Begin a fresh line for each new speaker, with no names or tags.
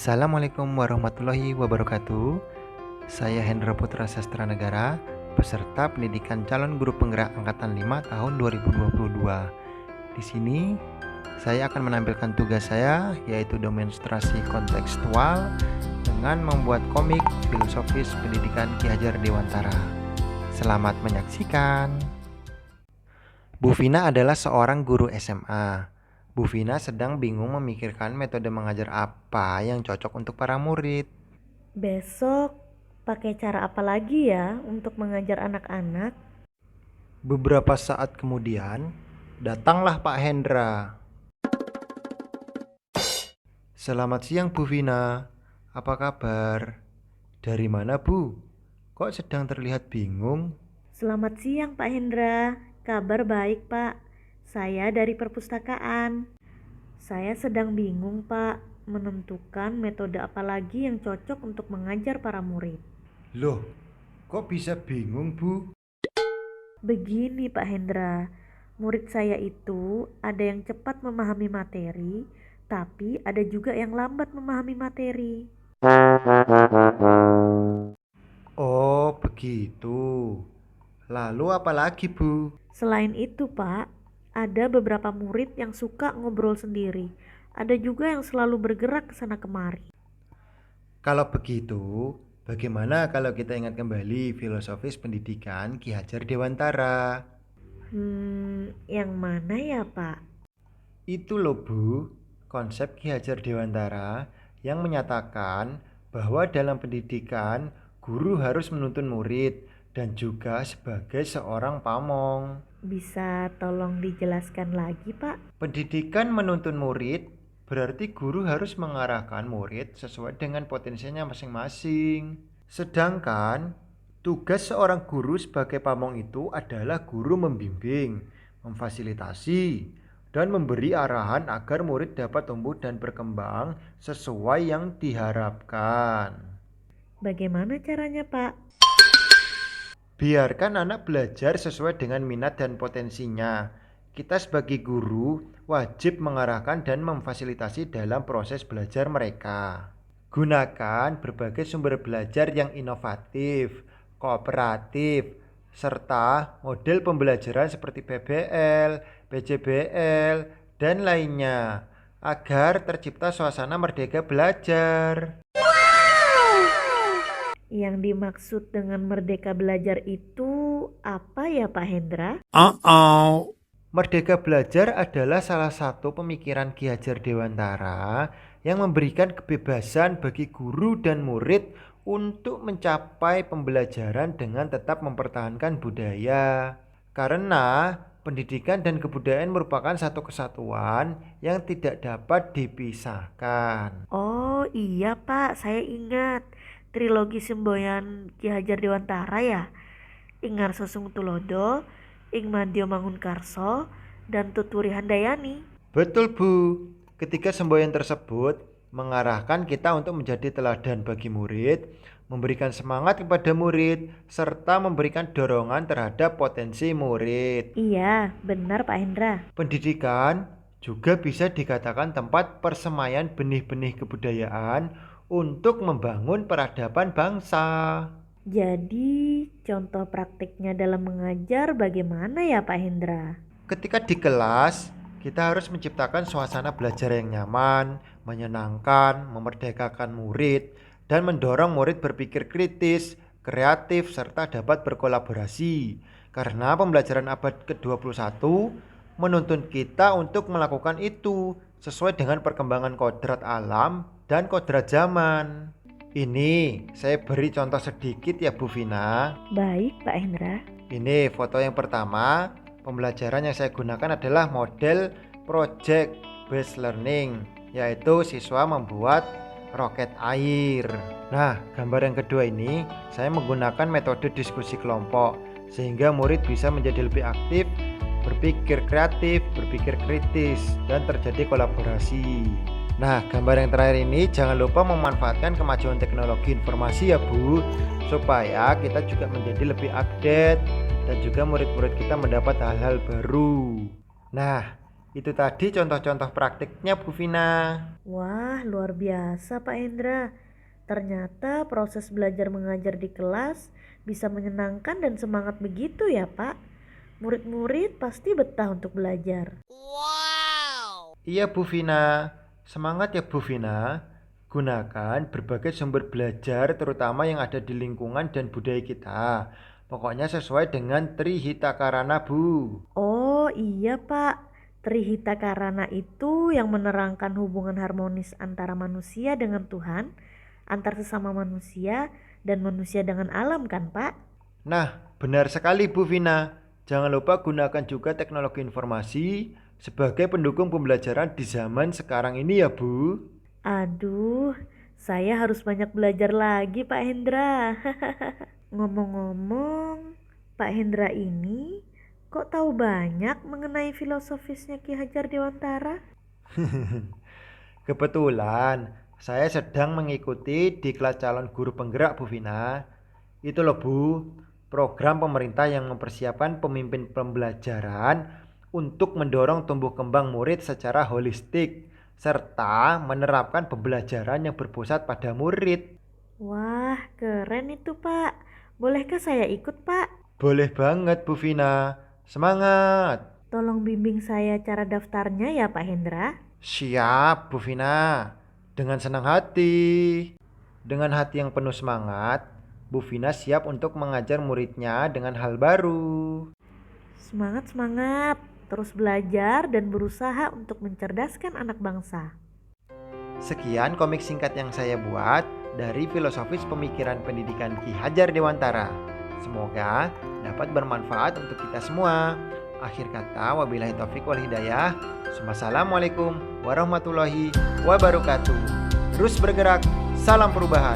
Assalamualaikum warahmatullahi wabarakatuh. Saya Hendra Putra Sastra Negara, peserta pendidikan calon guru penggerak angkatan 5 tahun 2022. Di sini saya akan menampilkan tugas saya, yaitu demonstrasi kontekstual dengan membuat komik filosofis pendidikan Ki Hajar Dewantara. Selamat menyaksikan. Bu Vina adalah seorang guru SMA. Bu Vina sedang bingung memikirkan metode mengajar apa yang cocok untuk para murid.
Besok pakai cara apa lagi ya untuk mengajar anak-anak?
Beberapa saat kemudian, datanglah Pak Hendra. Selamat siang Bu Vina, apa kabar? Dari mana Bu? Kok sedang terlihat bingung?
Selamat siang Pak Hendra, kabar baik Pak. Saya dari perpustakaan. Saya sedang bingung Pak, menentukan metode apa lagi yang cocok untuk mengajar para murid.
Loh, kok bisa bingung Bu?
Begini Pak Hendra, murid saya itu ada yang cepat memahami materi, tapi ada juga yang lambat memahami materi.
Oh begitu. Lalu apa lagi Bu?
Selain itu Pak, ada beberapa murid yang suka ngobrol sendiri. Ada juga yang selalu bergerak ke sana kemari.
Kalau begitu, bagaimana kalau kita ingat kembali filosofis pendidikan Ki Hajar Dewantara?
Yang mana ya Pak?
Itu loh Bu, konsep Ki Hajar Dewantara yang menyatakan bahwa dalam pendidikan guru harus menuntun murid dan juga sebagai seorang pamong.
Bisa tolong dijelaskan lagi Pak?
Pendidikan menuntun murid berarti guru harus mengarahkan murid sesuai dengan potensinya masing-masing. Sedangkan tugas seorang guru sebagai pamong itu adalah guru membimbing, memfasilitasi, dan memberi arahan agar murid dapat tumbuh dan berkembang sesuai yang diharapkan.
Bagaimana caranya Pak?
Biarkan anak belajar sesuai dengan minat dan potensinya. Kita sebagai guru wajib mengarahkan dan memfasilitasi dalam proses belajar mereka. Gunakan berbagai sumber belajar yang inovatif, kooperatif, serta model pembelajaran seperti PBL, PJBL, dan lainnya agar tercipta suasana merdeka belajar.
Yang dimaksud dengan merdeka belajar itu apa ya Pak Hendra?
Merdeka belajar adalah salah satu pemikiran Ki Hajar Dewantara yang memberikan kebebasan bagi guru dan murid untuk mencapai pembelajaran dengan tetap mempertahankan budaya. Karena pendidikan dan kebudayaan merupakan satu kesatuan yang tidak dapat dipisahkan.
Oh iya Pak, saya ingat. Trilogi semboyan Ki Hajar Dewantara ya. Ingar Sosung Tulodo, Ing Madyo Mangunkarso, dan Tuturi Handayani.
Betul Bu, ketiga semboyan tersebut mengarahkan kita untuk menjadi teladan bagi murid, memberikan semangat kepada murid, serta memberikan dorongan terhadap potensi murid.
Iya, benar Pak Hendra.
Pendidikan juga bisa dikatakan tempat persemaian benih-benih kebudayaan untuk membangun peradaban bangsa.
Jadi, contoh praktiknya dalam mengajar bagaimana ya Pak Hendra?
Ketika di kelas, kita harus menciptakan suasana belajar yang nyaman, menyenangkan, memerdekakan murid, dan mendorong murid berpikir kritis, kreatif, serta dapat berkolaborasi. Karena pembelajaran abad ke-21 menuntun kita untuk melakukan itu sesuai dengan perkembangan kodrat alam dan kodrat zaman. Ini saya beri contoh sedikit ya Bu Vina.
Baik Pak Hendra.
Ini foto yang pertama. Pembelajaran yang saya gunakan adalah model project based learning, yaitu siswa membuat roket air. Nah, gambar yang kedua ini saya menggunakan metode diskusi kelompok sehingga murid bisa menjadi lebih aktif, berpikir kreatif, berpikir kritis, dan terjadi kolaborasi. Nah, gambar yang terakhir ini jangan lupa memanfaatkan kemajuan teknologi informasi ya Bu, supaya kita juga menjadi lebih update dan juga murid-murid kita mendapat hal-hal baru. Nah, Itu tadi contoh-contoh praktiknya Bu Vina.
Wah, luar biasa Pak Hendra. Ternyata proses belajar mengajar di kelas bisa menyenangkan dan semangat begitu ya Pak. Murid-murid pasti betah untuk belajar.
Iya Bu Vina, semangat ya Bu Vina. Gunakan berbagai sumber belajar terutama yang ada di lingkungan dan budaya kita. Pokoknya sesuai dengan Trihita Karana Bu.
Oh iya Pak, Trihita Karana itu yang menerangkan hubungan harmonis antara manusia dengan Tuhan, antar sesama manusia, dan manusia dengan alam kan Pak?
Nah, benar sekali Bu Vina. Jangan lupa gunakan juga teknologi informasi sebagai pendukung pembelajaran di zaman sekarang ini ya Bu.
Aduh, saya harus banyak belajar lagi Pak Hendra. Ngomong-ngomong, Pak Hendra ini kok tahu banyak mengenai filosofisnya Ki Hajar Dewantara?
Kebetulan saya sedang mengikuti diklat calon guru penggerak Bu Vina. Itu loh Bu, program pemerintah yang mempersiapkan pemimpin pembelajaran untuk mendorong tumbuh kembang murid secara holistik serta menerapkan pembelajaran yang berpusat pada murid.
Wah, keren itu Pak. Bolehkah saya ikut Pak?
Boleh banget Bu Vina. Semangat.
Tolong bimbing saya cara daftarnya ya Pak Hendra.
Siap Bu Vina. Dengan senang hati. Dengan hati yang penuh semangat, Bu Vina siap untuk mengajar muridnya dengan hal baru.
Semangat, semangat. Terus belajar dan berusaha untuk mencerdaskan anak bangsa.
Sekian komik singkat yang saya buat dari filosofis pemikiran pendidikan Ki Hajar Dewantara. Semoga dapat bermanfaat untuk kita semua. Akhir kata, wabillahi taufik wal hidayah. Wassalamualaikum warahmatullahi wabarakatuh. Terus bergerak, salam perubahan.